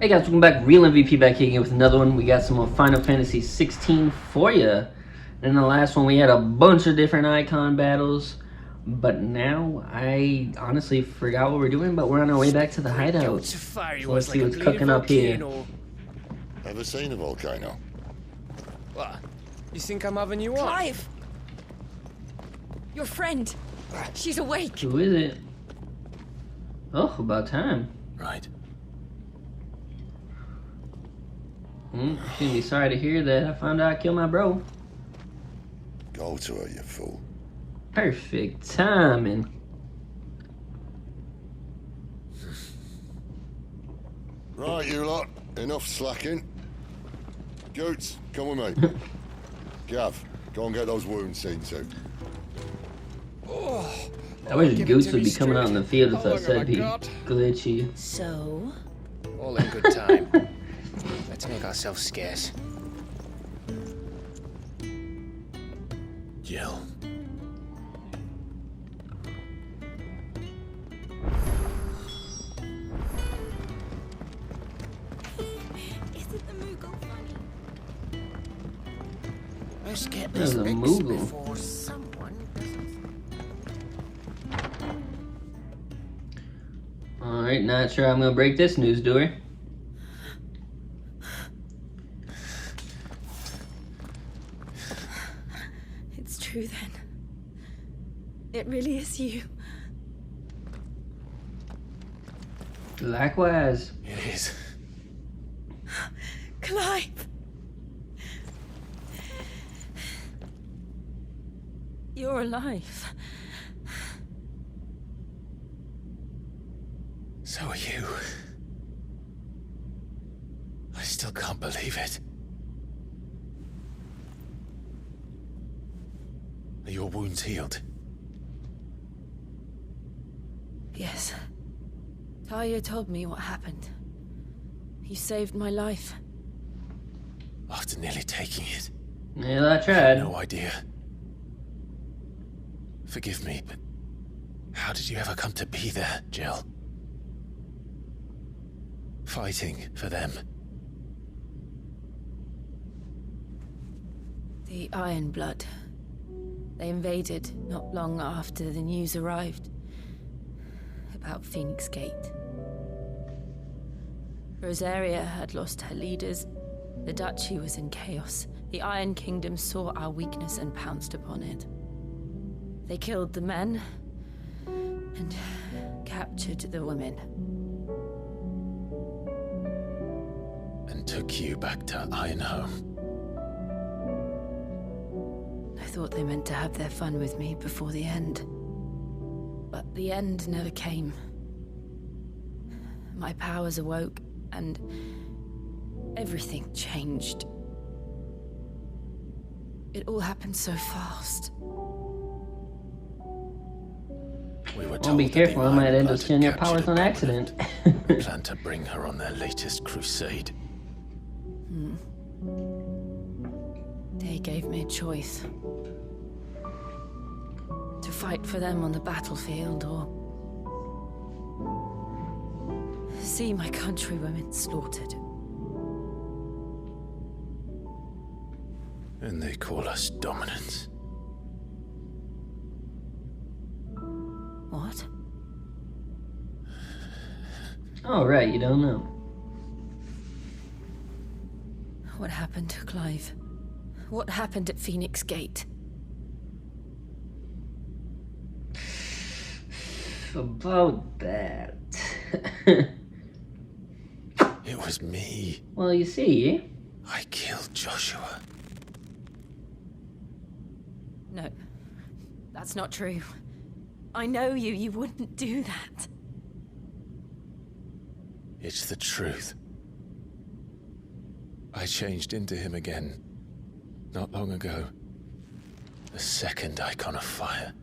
Hey guys, welcome back. Real MVP back here again with another one. We got some more Final Fantasy 16 for you. And in the last one, we had a bunch of different icon battles. But now, I honestly forgot what we're doing, but we're on our way back to the hideout. So let's see what's cooking up here. Ever seen a volcano? What? You think I'm having you on? Clive! Your friend! She's awake! Who is it? Oh, about time. Right. You shouldn't be sorry to hear that. I found out I killed my bro. Go to her, you fool. Perfect timing. Right, you lot. Enough slacking. Goots, come with me. Gav, go and get those wounds seen to. I wish Goots would be coming out in the field if I said be glitchy. So? All in good time. Let's make ourselves scarce. Jill. Isn't the Moogle funny? Let's get There's this a fixed Moogle. before someone doesn't. Alright, not sure I'm gonna break this news, do we? It's true then. It really is you. Likewise. It is. Clive! You're alive. So are you. I still can't believe it. Are your wounds healed? Yes. Talia told me what happened. You saved my life. After nearly taking it. Yeah, I I tried. had no idea. Forgive me, but how did you ever come to be there, Jill? Fighting for them. The Iron Blood. They invaded not long after the news arrived about Phoenix Gate. Rosaria had lost her leaders. The Duchy was in chaos. The Iron Kingdom saw our weakness and pounced upon it. They killed the men and captured the women. And took you back to Ironhome. I thought they meant to have their fun with me before the end. But the end never came. My powers awoke, and everything changed. It all happened so fast. We were Well, told be that careful, the I might Iron end up Blood stealing your had captured powers on a accident. dominant, planned to bring her on their latest crusade. They gave me a choice. To fight for them on the battlefield, or see my countrywomen slaughtered. And they call us dominants. What? Oh, right, you don't know. What happened to Clive? What happened at Phoenix Gate? About that. It was me. Well, you see, I killed Joshua. No, that's not true. I know you. You wouldn't do that. It's the truth. I changed into him again, not long ago. The second icon of fire.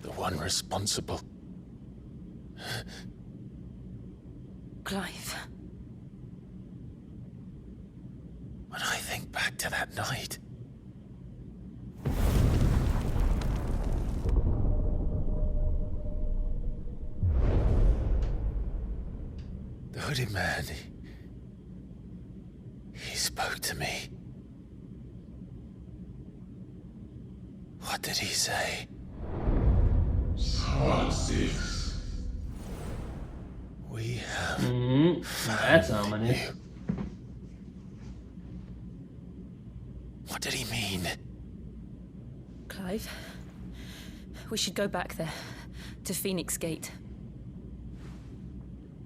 The one responsible. Clive. When I think back to that night, hooded man. He spoke to me. What did he say? We have That's ominous. you. What did he mean? Clive, we should go back there, to Phoenix Gate.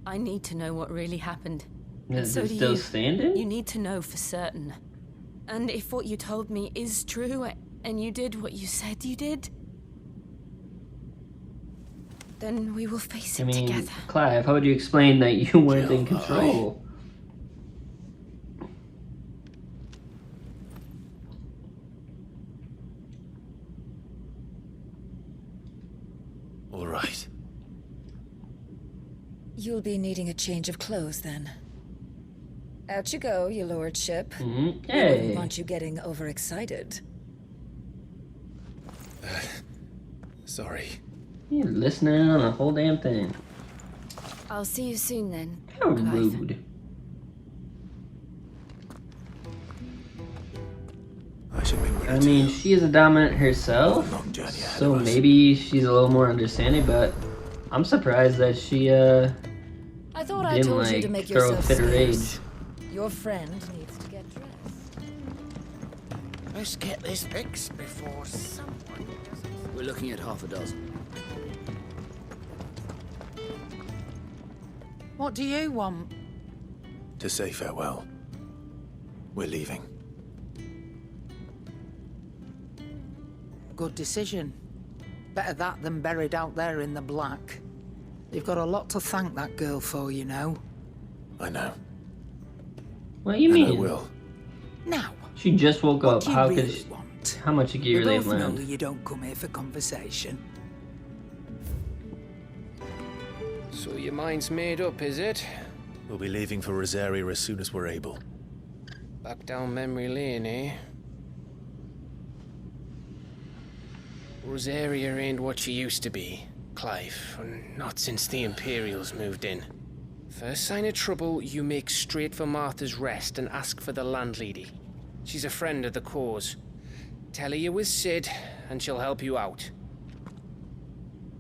I need to know what really happened. And Is so it do still you. standing? You need to know for certain. And if what you told me is true, and you did what you said you did, then we will face it together. Clive, how would you explain that you weren't in control? All right. You'll be needing a change of clothes then. Out you go, your lordship. We wouldn't Hey. want you getting overexcited. Sorry. You're listening on the whole damn thing. I'll see you soon then. How Clive. rude. I should make ready I mean, she is a dominant herself, long journey ahead so of us. maybe she's a little more understanding, but I'm surprised that she I thought I didn't told you like to make throw a yourself fit of rage. scarce. Your friend needs to get dressed. Let's get this fixed before someone does it. We're looking at half a dozen. What do you want? To say farewell. We're leaving. Good decision. Better that than buried out there in the black. You've got a lot to thank that girl for, you know. I know. What do you And I mean? will. Now, She just wook what up. do you How really could she, want? how much could We you really both have know learned? you don't come here for conversation. So your mind's made up, is it? We'll be leaving for Rosaria as soon as we're able. Back down memory lane, eh? Rosaria ain't what she used to be, Clive. Not since the Imperials moved in. First sign of trouble, you make straight for Martha's Rest and ask for the landlady. She's a friend of the cause. Tell her you was Sid, and she'll help you out.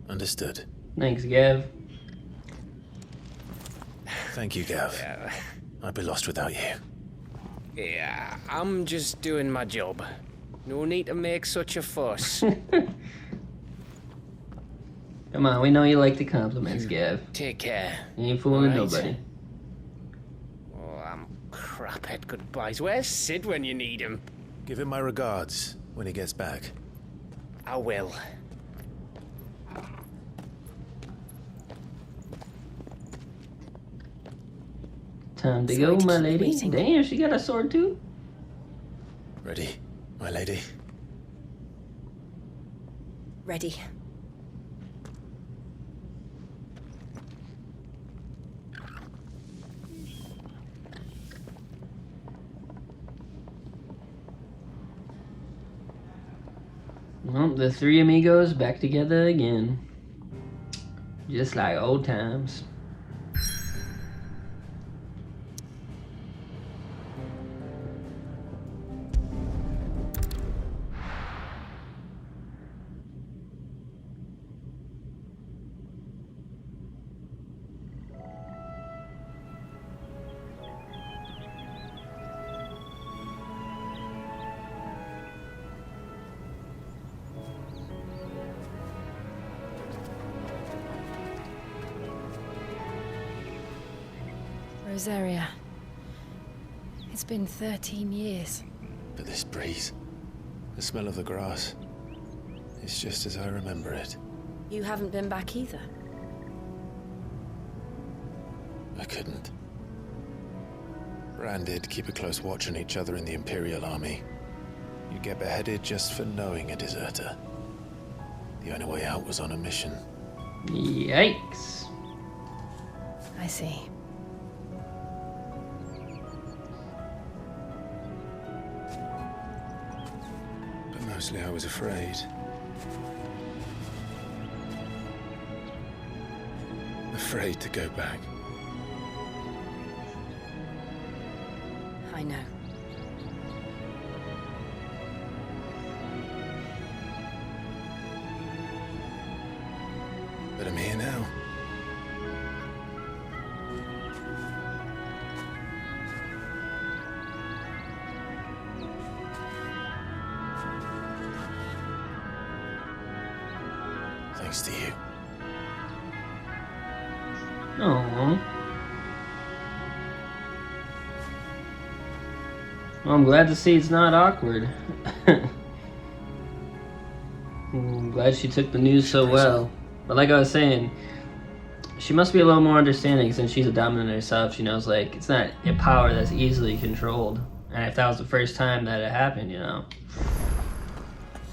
Understood. Thanks, Gav. Thank you, Gav. Yeah. I'd be lost without you. Yeah, I'm just doing my job. No need to make such a fuss. Come on, we know you like the compliments, Gav. Take care. You ain't fooling Right. nobody. Oh, I'm crap at goodbyes. Where's Sid when you need him? Give him my regards when he gets back. I will. Time to Sorry go, to my keep you lady. waiting. Damn, she got a sword too? Ready, my lady? Ready. Well, the three amigos back together again. Just like old times. Rosaria. It's been 13 years. But this breeze, the smell of the grass, it's just as I remember it. You haven't been back either. I couldn't. Bran did keep a close watch on each other in the Imperial Army. You'd get beheaded just for knowing a deserter. The only way out was on a mission. Yikes. I see. But mostly I was afraid. Afraid to go back. I know. But I'm here now. Thanks to you. Oh. Well, I'm glad to see it's not awkward. I'm glad she took the news so well. But like I was saying, she must be a little more understanding since she's a dominant herself. She knows, like, it's not a power that's easily controlled. And if that was the first time that it happened, you know,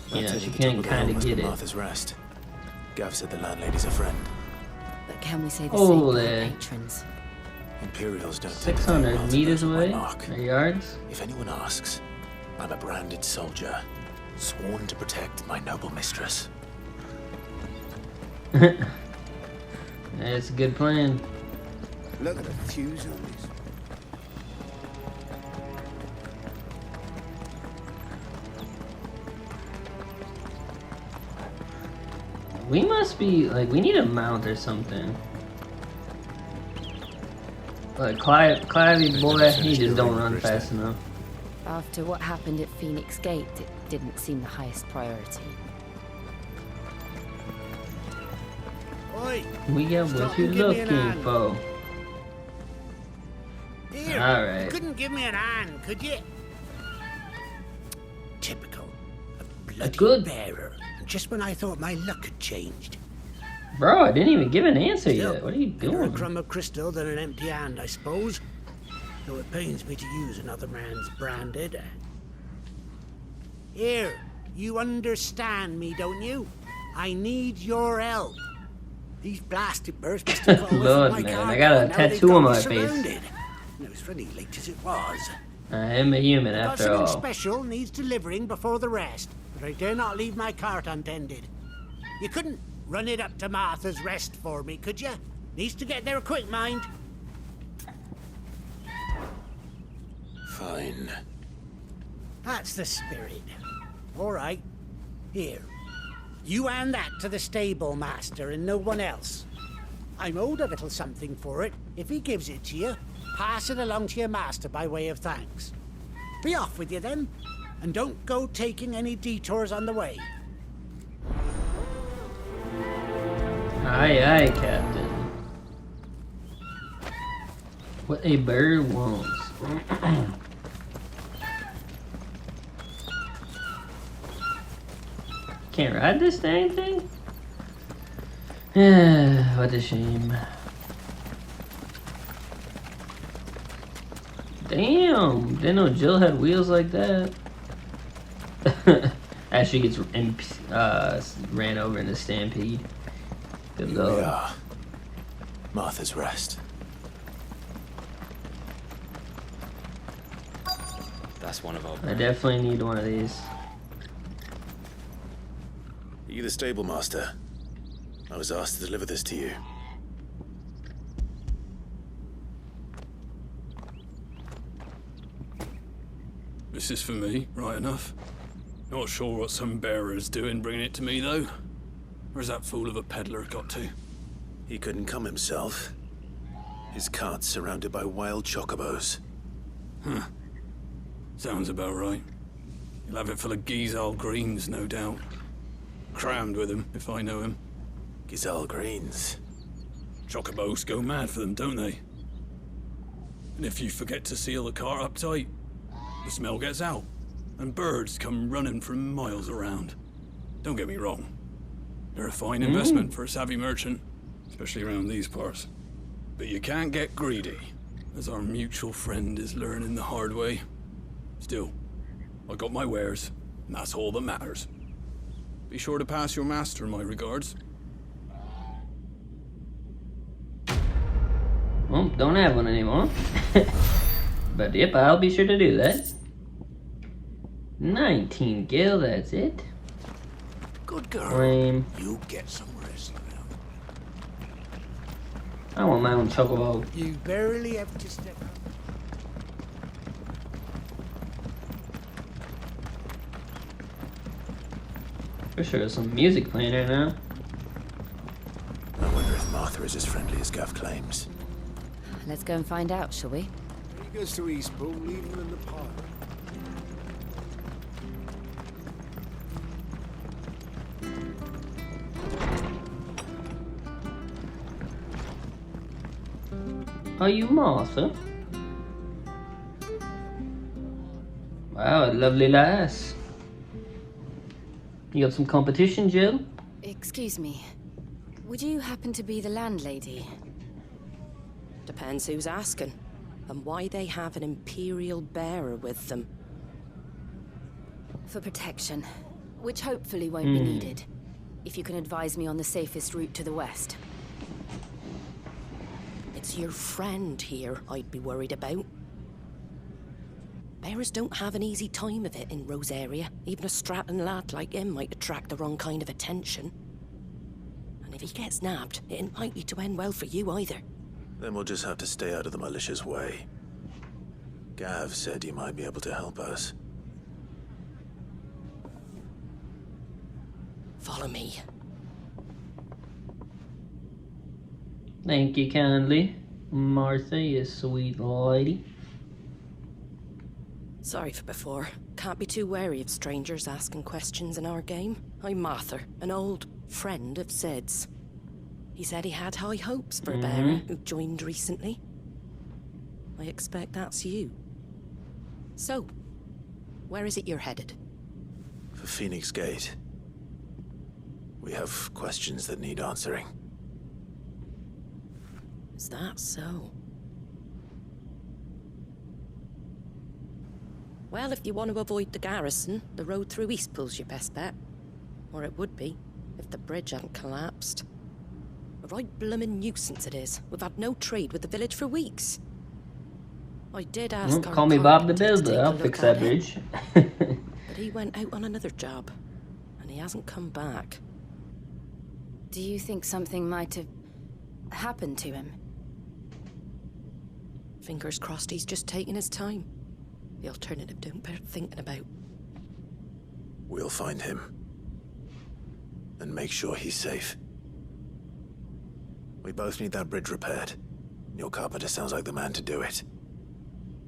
she can kind of get it. Martha's Rest. Gav said the landlady's a friend. But can we say the same for our patrons? Imperials don't 600 meters away, or yards. If anyone asks, I'm a branded soldier, sworn to protect my noble mistress. That's a good plan. Look at the fuse on this. We must be, like, we need a mount or something. Like, Clivey boy, he just don't run fast enough. After what happened at Phoenix Gate, it didn't seem the highest priority. Oi, We got what you looking for. here. Alright. You couldn't give me an hand, could you? Typical. A bloody good- bearer. Just when I thought my luck had changed. Bro, I didn't even give an answer Still, yet. What are you better a doing? crumb of crystal than an empty hand, I suppose. Though it pains me to use another man's branded. Here, you understand me, don't you? I need your help. These blasted birds must have got away Lord, from my man, car. I got a and now they've tattoo got on me my face. surrounded. And it was funny late as it was. I am a human Got after something all. special needs delivering before the rest, but I dare not leave my cart untended. You couldn't run it up to Martha's Rest for me, could you? Needs to get there quick, mind. Fine. That's the spirit. All right. Here. You hand that to the stable master and no one else. I'm owed a little something for it. If he gives it to you, pass it along to your master by way of thanks. Be off with you then, and don't go taking any detours on the way. Aye, aye, Captain. What a bird wants. Can't ride this dang thing? What a shame. Damn, didn't know Jill had wheels like that. As she gets ran over in a stampede. Good Here we lord. are. Martha's Rest. That's one of our. I definitely need one of these. Are you the stable master? I was asked to deliver this to you. This is for me, right enough. Not sure what some bearer's doing bringing it to me, though. Where's that fool of a peddler got to? He couldn't come himself. His cart's surrounded by wild chocobos. Sounds about right. He'll have it full of Gizal greens, no doubt. Crammed with him, if I know him. Gizal greens. Chocobos go mad for them, don't they? And if you forget to seal the cart up tight, the smell gets out, and birds come running from miles around. Don't get me wrong. They're a fine investment for a savvy merchant, especially around these parts. But you can't get greedy, as our mutual friend is learning the hard way. Still, I got my wares, and that's all that matters. Be sure to pass your master my regards. Well, don't have one anymore. But yep, I'll be sure to do that. 19 gil, that's it. Good girl. Lame. You get some rest now. I want my own chocobo. You barely have to step out. For sure, some music playing right now. I wonder if Martha is as friendly as Gav claims. Let's go and find out, shall we? He goes to Eastpool, leave him in the park. Are you Martha? Wow, a lovely lass. You got some competition, Jill? Excuse me. Would you happen to be the landlady? Depends who's asking, and why they have an Imperial bearer with them. For protection, which hopefully won't be needed. If you can advise me on the safest route to the west. It's your friend here I'd be worried about. Bearers don't have an easy time of it in Rosaria. Even a Stratton lad like him might attract the wrong kind of attention. And if he gets nabbed, it ain't likely to end well for you either. Then we'll just have to stay out of the malicious way. Gav said you might be able to help us. Follow me. Thank you kindly, Martha, you sweet lady. Sorry for before. Can't be too wary of strangers asking questions in our game. I'm Martha, an old friend of Sid's. He said he had high hopes for a bearer who joined recently. I expect that's you. So, where is it you're headed? For Phoenix Gate. We have questions that need answering. Is that so? Well, if you want to avoid the garrison, the road through Eastpool's your best bet. Or it would be, if the bridge hadn't collapsed. A right bloomin' nuisance it is. We've had no trade with the village for weeks. I did ask our Call me Bob the carpenter to take Builder, a I'll look fix at that it, bridge. but he went out on another job, and he hasn't come back. Do you think something might have happened to him? Fingers crossed he's just taking his time. The alternative don't bear thinking about. We'll find him. And make sure he's safe. We both need that bridge repaired. Your carpenter sounds like the man to do it.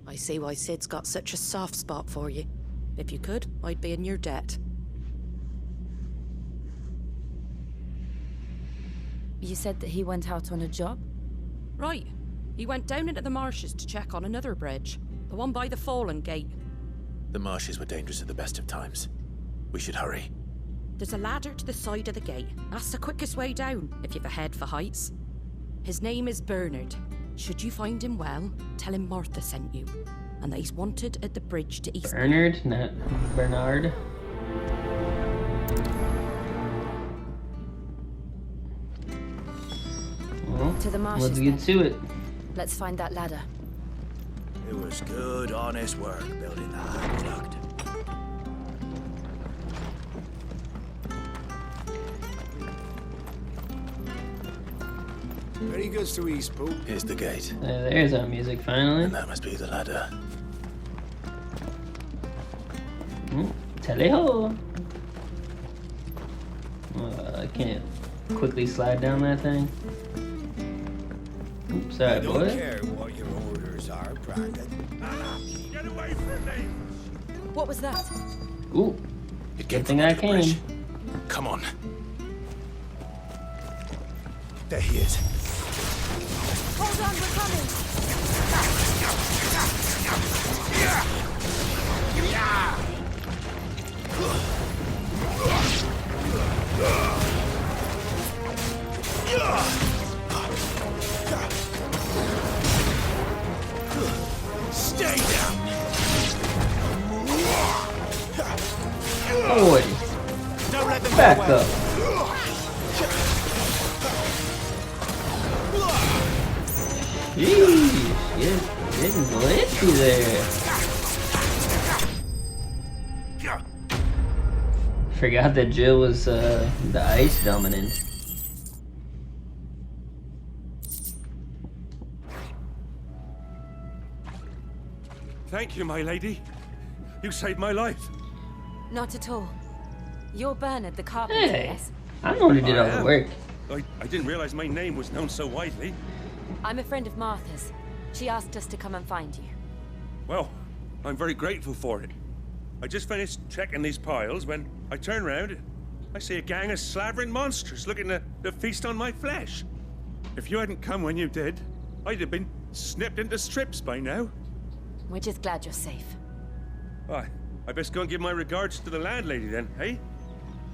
I see why Sid's got such a soft spot for you. If you could, I'd be in your debt. You said that he went out on a job? Right. He went down into the marshes to check on another bridge. The one by the Fallen Gate. The marshes were dangerous at the best of times. We should hurry. There's a ladder to the side of the gate. That's the quickest way down, if you've a head for heights. His name is Bernard. Should you find him well, tell him Martha sent you. And that he's wanted at the bridge to East. Bernard, not Bernard. Well, To the marshes, let's get then. to it. Let's find that ladder. It was good, honest work building the aqueduct. There he goes to Eastpool. Here's the gate. There's our music finally. And that must be the ladder. Tally-ho! I can't quickly slide down that thing. Oops, sorry, I don't boy. care what your orders are, Brandon. Get away from me! What was that? Ooh, It good came thing from I under the bridge. came. Come on. There he is. Hold on, we're coming! Stay down! Boy, Don't let them back get away. up. Jeez, getting glitchy there. Forgot that Jill was the ice dominant. Thank you, my lady. You saved my life. Not at all. You're Bernard the carpenter, Hey, yes? I'm the one who did all I the am. work. I didn't realize my name was known so widely. I'm a friend of Martha's. She asked us to come and find you. Well, I'm very grateful for it. I just finished checking these piles when I turn round. I see a gang of slavering monsters looking to feast on my flesh. If you hadn't come when you did, I'd have been snipped into strips by now. We're just glad you're safe. Why, I best go and give my regards to the landlady then, eh?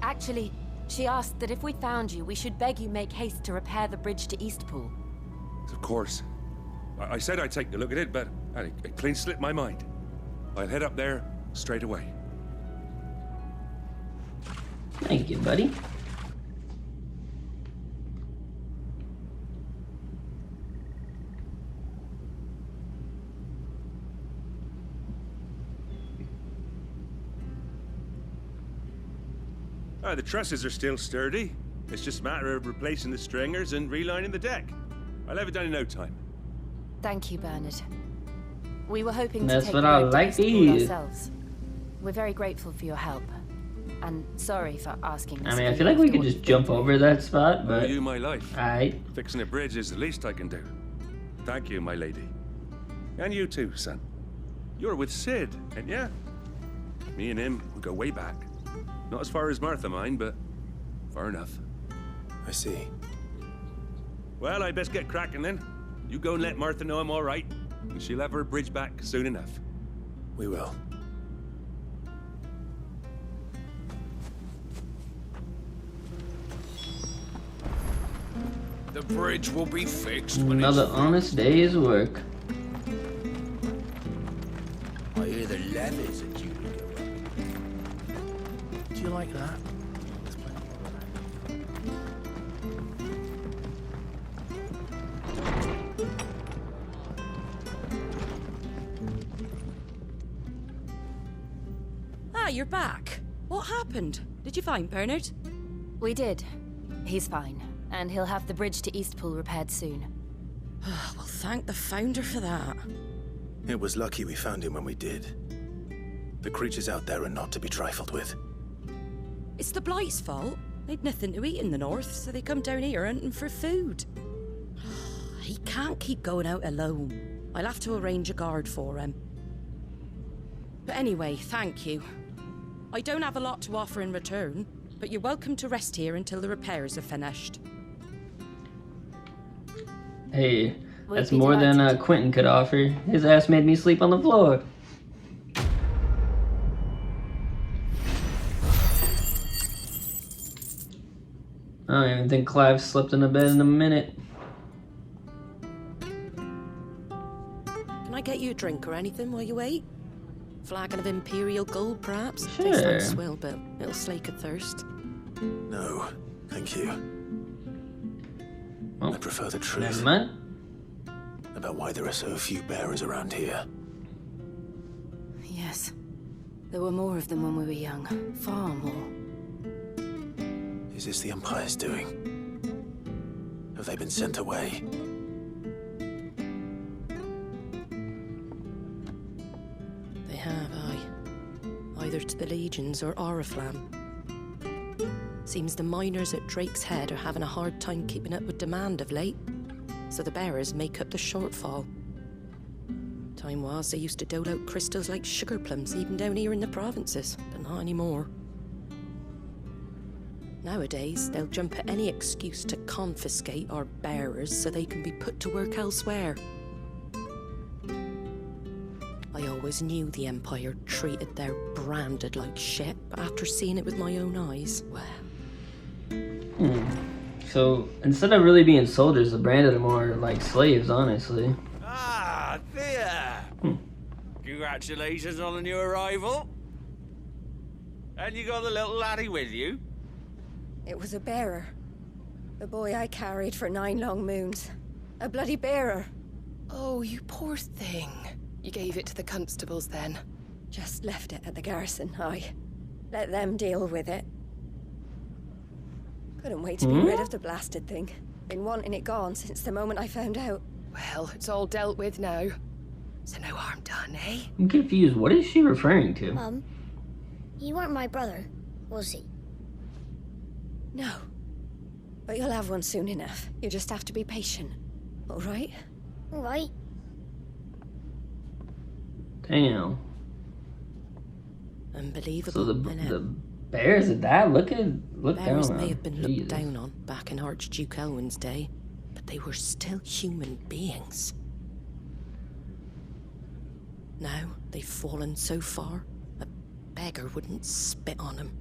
Actually, she asked that if we found you, we should beg you make haste to repair the bridge to Eastpool. Of course. I said I'd take a look at it, but it clean slipped my mind. I'll head up there straight away. Thank you, buddy. The trusses are still sturdy. It's just a matter of replacing the stringers and relining the deck. I'll have it done in no time. Thank you, Bernard. We were hoping That's to take what the I road to like to Eastpool hear. ourselves. We're very grateful for your help. And sorry for asking us. I mean, I for feel you like we after could what just you've jump been over that spot, but... You my life. Alright. Fixing a bridge is the least I can do. Thank you, my lady. And you too, son. You're with Sid, ain't ya? Me and him, we go way back. Not as far as Martha, mind, but far enough. I see. Well, I best get cracking then. You go and let Martha know I'm all right, and she'll have her bridge back soon enough. We will. The bridge will be fixed when Another honest day's work. I hear the levies are due to go up. Do you like that? Ah, you're back. What happened? Did you find Bernard? We did. He's fine. And he'll have the bridge to Eastpool repaired soon. Well, thank the founder for that. It was lucky we found him when we did. The creatures out there are not to be trifled with. It's the Blight's fault. They'd nothing to eat in the north, so they come down here hunting for food. He can't keep going out alone. I'll have to arrange a guard for him. But anyway, thank you. I don't have a lot to offer in return, but you're welcome to rest here until the repairs are finished. Hey, We'd that's be more than delighted. Quentin could offer. His ass made me sleep on the floor. I don't even think Clive slept in a bed in a minute. Can I get you a drink or anything while you wait? Flagon of Imperial Gold, perhaps? Sure. Tastes like swill, but it'll slake a thirst. No, thank you. Oh, I prefer the never truth mind. about why there are so few bearers around here. Yes. There were more of them when we were young. Far more. Is this the Empire's doing? Have they been sent away? They have, aye. Either to the Legions or Oriflamme. Seems the miners at Drake's Head are having a hard time keeping up with demand of late, so the bearers make up the shortfall. Time was, they used to dole out crystals like sugar plums even down here in the provinces, but not anymore. Nowadays, they'll jump at any excuse to confiscate our bearers so they can be put to work elsewhere. I always knew the Empire treated their branded like shit, but after seeing it with my own eyes, well... So, instead of really being soldiers, the branded are more like slaves, honestly. Ah, there. Congratulations on the new arrival. And you got the little laddie with you? It was a bearer. The boy I carried for 9 long moons. A bloody bearer. Oh, you poor thing. You gave it to the constables then? Just left it at the garrison, aye. Let them deal with it. Couldn't wait to be rid of the blasted thing. Been wanting it gone since the moment I found out. Well, it's all dealt with now. So no harm done, eh? I'm confused. What is she referring to? He weren't my brother, was he? No. But you'll have one soon enough. You just have to be patient. All right? All right. Damn. Unbelievable. So the bears at that? Look Bears down may on. have been Jesus. looked down on back in Archduke Elwin's day, but they were still human beings. Now they've fallen so far, a beggar wouldn't spit on them.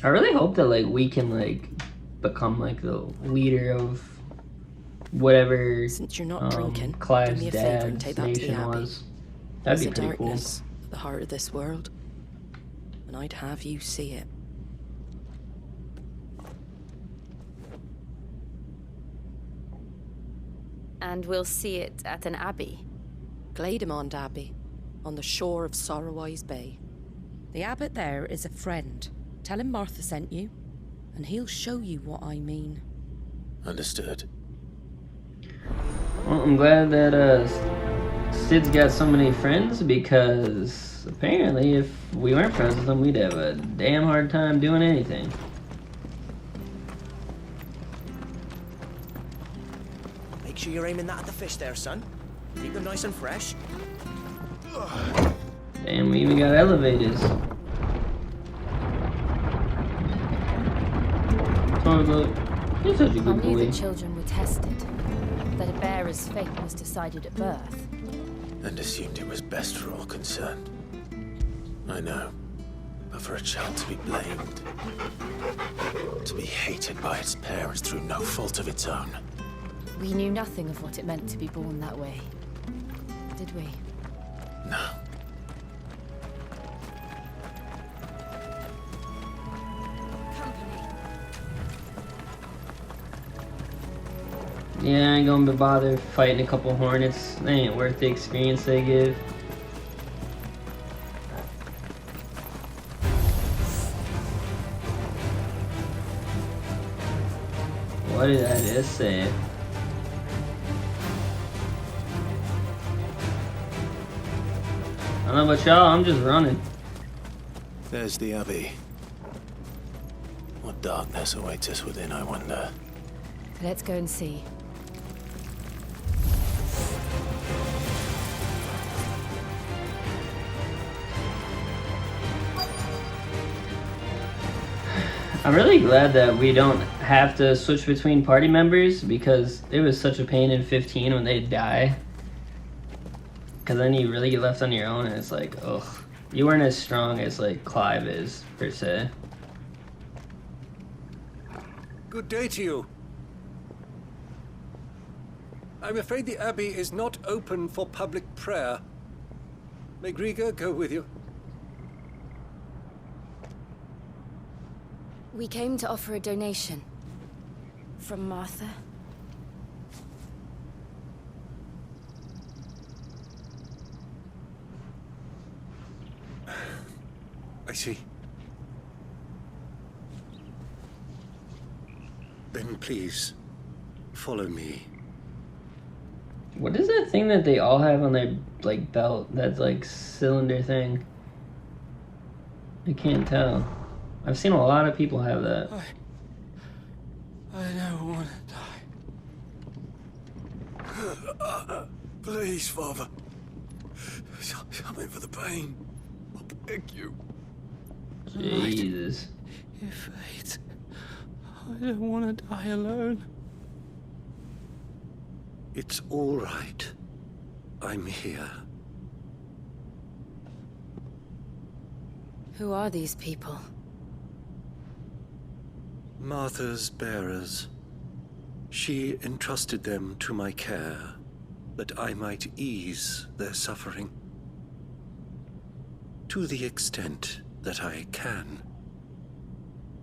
I really hope that like we can like become like the leader of whatever. Since you're not drinking, do Clive's me a favor and dad's take that to the nation Abbey. was. That'd be There's a pretty cool. darkness at the heart of this world, and I'd have you see it. And we'll see it at an abbey. Glademond Abbey, on the shore of Sorrowwise Bay. The abbot there is a friend. Tell him Martha sent you, and he'll show you what I mean. Understood. Well, I'm glad that Sid's got so many friends, because apparently if we weren't friends with him, we'd have a damn hard time doing anything. Make sure you're aiming that at the fish there, son. Keep them nice and fresh. Damn, we even got elevators. Toilet. You're such a I good knew boy. that children were tested, that a bearer's fate was decided at birth. And assumed it was best for all concerned. I know. But for a child to be blamed, to be hated by its parents through no fault of its own. We knew nothing of what it meant to be born that way, did we? No. Yeah, I ain't gonna be bothered fighting a couple hornets. They ain't worth the experience they give. What did I just say? I don't know about y'all, I'm just running. There's the Abbey. What darkness awaits us within, I wonder. Let's go and see. I'm really glad that we don't have to switch between party members, because it was such a pain in 15 when they'd die. Because then you really get left on your own and it's like, ugh. You weren't as strong as like Clive is, per se. Good day to you. I'm afraid the Abbey is not open for public prayer. May Griga go with you? We came to offer a donation. From Martha. I see. Then please, follow me. What is that thing that they all have on their like belt? That's like cylinder thing. I can't tell. I've seen a lot of people have that. I never want to die. Please, Father. Something for the pain. I beg you. Jesus. Your fate. I don't want to die alone. It's all right. I'm here. Who are these people? Martha's bearers. She entrusted them to my care, that I might ease their suffering. To the extent that I can,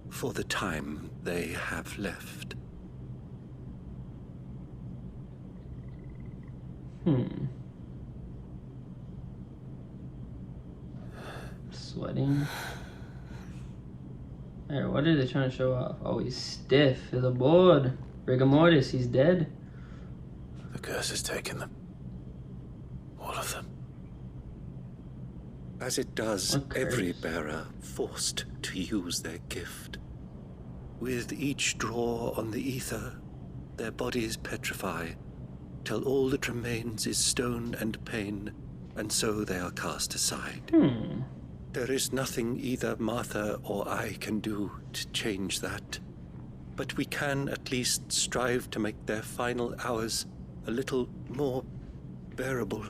for the time they have left. Sweating. Hey, what are they trying to show off? Oh, he's stiff. He's a board. Rigor mortis, he's dead. The curse has taken them. All of them. as it does every bearer forced to use their gift. With each draw on the ether, their bodies petrify, till all that remains is stone and pain, and so they are cast aside. There is nothing either Martha or I can do to change that, but we can at least strive to make their final hours a little more bearable.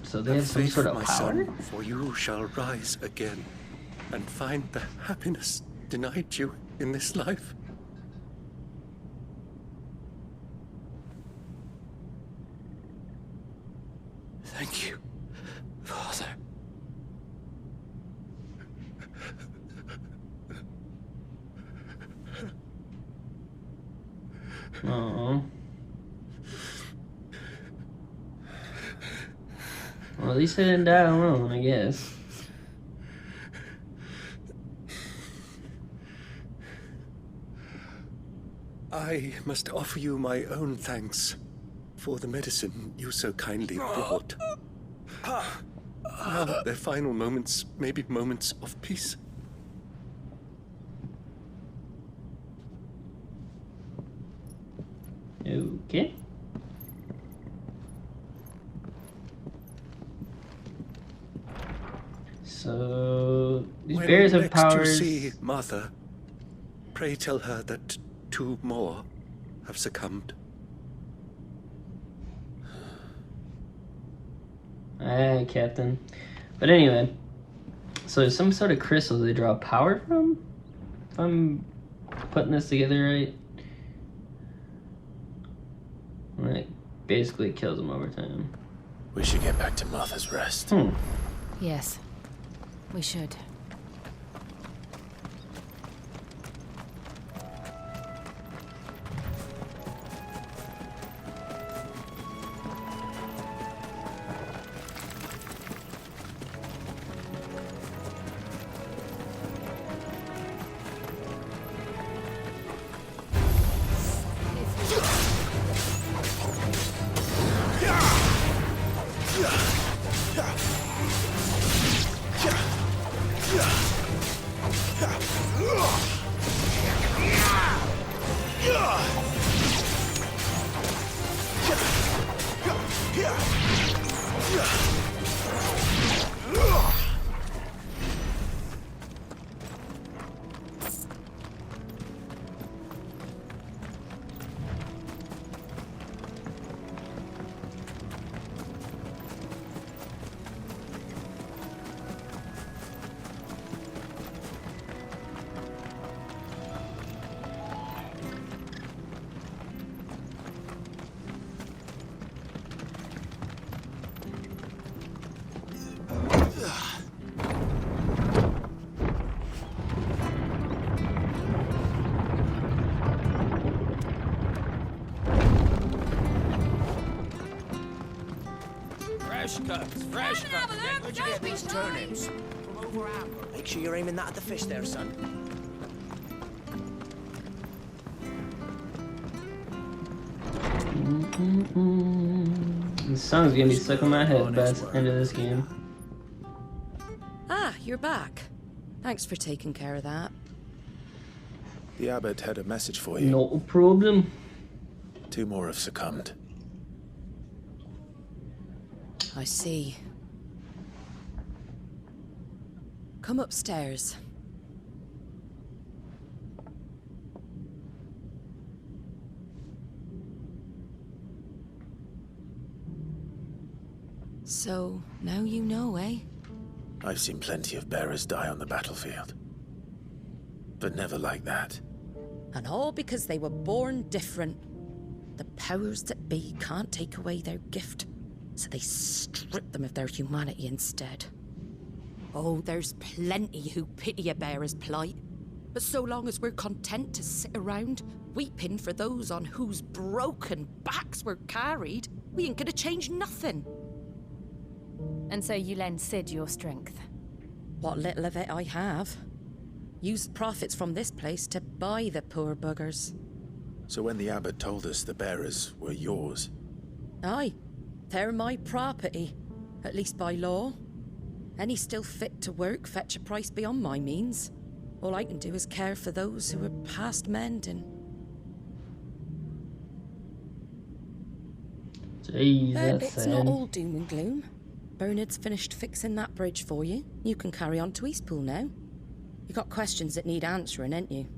So they have some sort of my power? son, for you shall rise again and find the happiness denied you in this life. Thank you, Father. Oh. Well, at least I didn't die alone, I guess. I must offer you my own thanks for the medicine you so kindly brought. Now their final moments may be moments of peace. Okay. So these When bears have next powers. you see Martha, pray tell her that 2 more have succumbed. Aye, Captain. But anyway, so there's some sort of crystal they draw power from? If I'm putting this together right. Like, basically kills them over time. We should get back to Martha's Rest. Yes, we should. Fresh cuts. Where'd you get these turnips? From over Amber. Make sure you're aiming that at the fish there, son. The song's gonna be stuck in my head by the end of this game. Ah, you're back. Thanks for taking care of that. The abbot had a message for you. No problem. 2 more have succumbed. I see. Come upstairs. So, now you know, eh? I've seen plenty of bearers die on the battlefield. But never like that. And all because they were born different. The powers that be can't take away their gift, so they strip them of their humanity instead. Oh, there's plenty who pity a bearer's plight. But so long as we're content to sit around, weeping for those on whose broken backs we're carried, we ain't gonna change nothing. And so you lend Sid your strength? What little of it I have. Used profits from this place to buy the poor buggers. So when the abbot told us the bearers were yours... Aye, they're my property, at least by law. Any still fit to work fetch a price beyond my means. All I can do is care for those who are past mending. It's not all doom and gloom. Bernard's finished fixing that bridge for you. You can carry on to Eastpool now. You got questions that need answering, ain't you?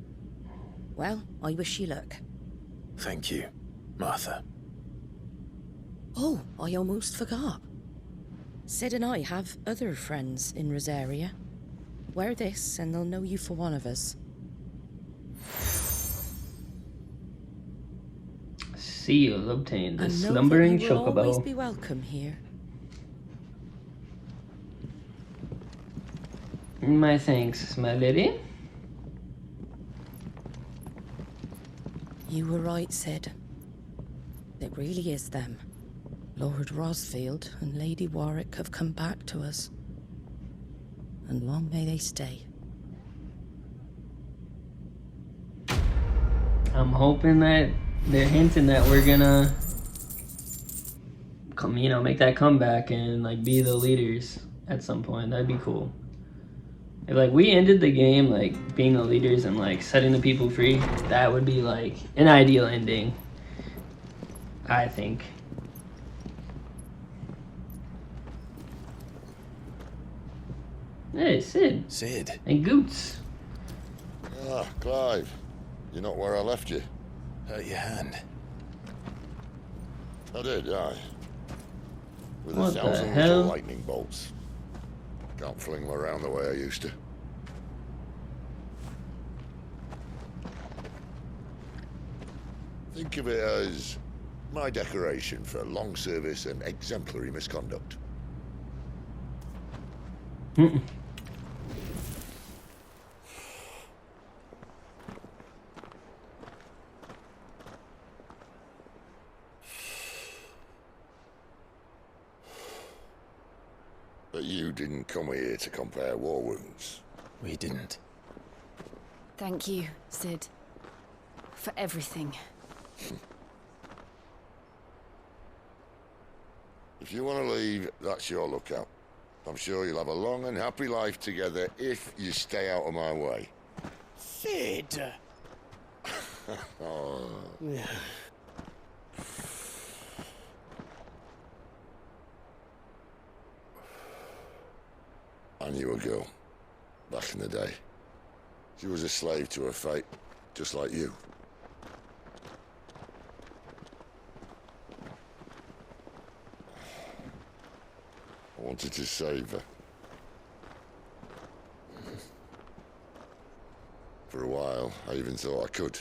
Well, I wish you luck. Thank you, Martha. Oh, I almost forgot. Sid and I have other friends in Rosaria. Wear this and they'll know you for one of us. Seal obtained. The And know slumbering that you will always chocobo. be welcome here. My thanks, my lady. You were right, Sid. It really is them. Lord Rosfield and Lady Warwick have come back to us. And long may they stay. I'm hoping that they're hinting that we're gonna come, you know, make that comeback and like be the leaders at some point. That'd be cool. If like we ended the game like being the leaders and like setting the people free, that would be like an ideal ending, I think. Hey, Sid. Sid. And Goots. Ah, Clive. You're not where I left you. Hurt your hand. I did, aye. With What a the thousand hell? little lightning bolts. Can't fling them around the way I used to. Think of it as my decoration for long service and exemplary misconduct. But you didn't come here to compare war wounds. We didn't. Thank you, Sid. For everything. If you want to leave, that's your lookout. I'm sure you'll have a long and happy life together if you stay out of my way. Sid! Oh. I knew a girl, back in the day. She was a slave to her fate, just like you. I wanted to save her. For a while, I even thought I could.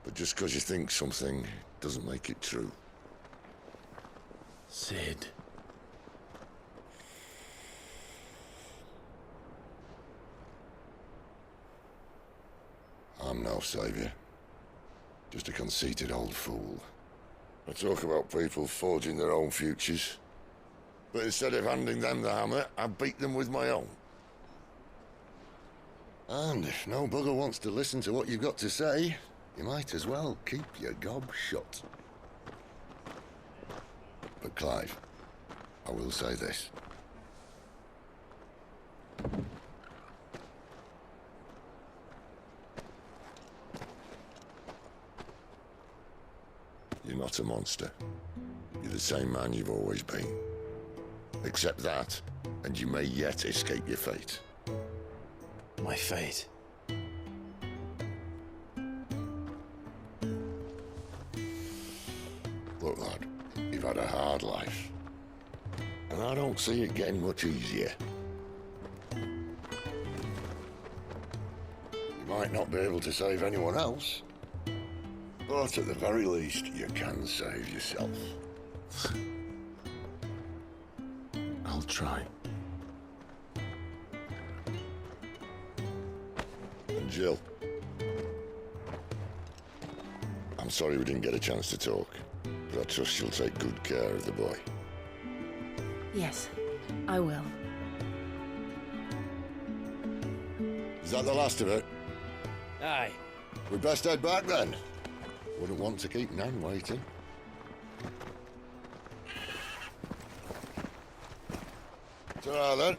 But just because you think something doesn't make it true. Sid. I'm no savior. Just a conceited old fool. I talk about people forging their own futures. But instead of handing them the hammer, I beat them with my own. And if no bugger wants to listen to what you've got to say, you might as well keep your gob shut. But Clive, I will say this. You're not a monster. You're the same man you've always been. Accept that, and you may yet escape your fate. My fate? Look, lad, you've had a hard life. And I don't see it getting much easier. You might not be able to save anyone else, but at the very least, you can save yourself. I'll try. And Jill, I'm sorry we didn't get a chance to talk, but I trust you'll take good care of the boy. Yes, I will. Is that the last of it? Aye. We best head back then. Wouldn't want to keep Nan waiting. Ta-ra then.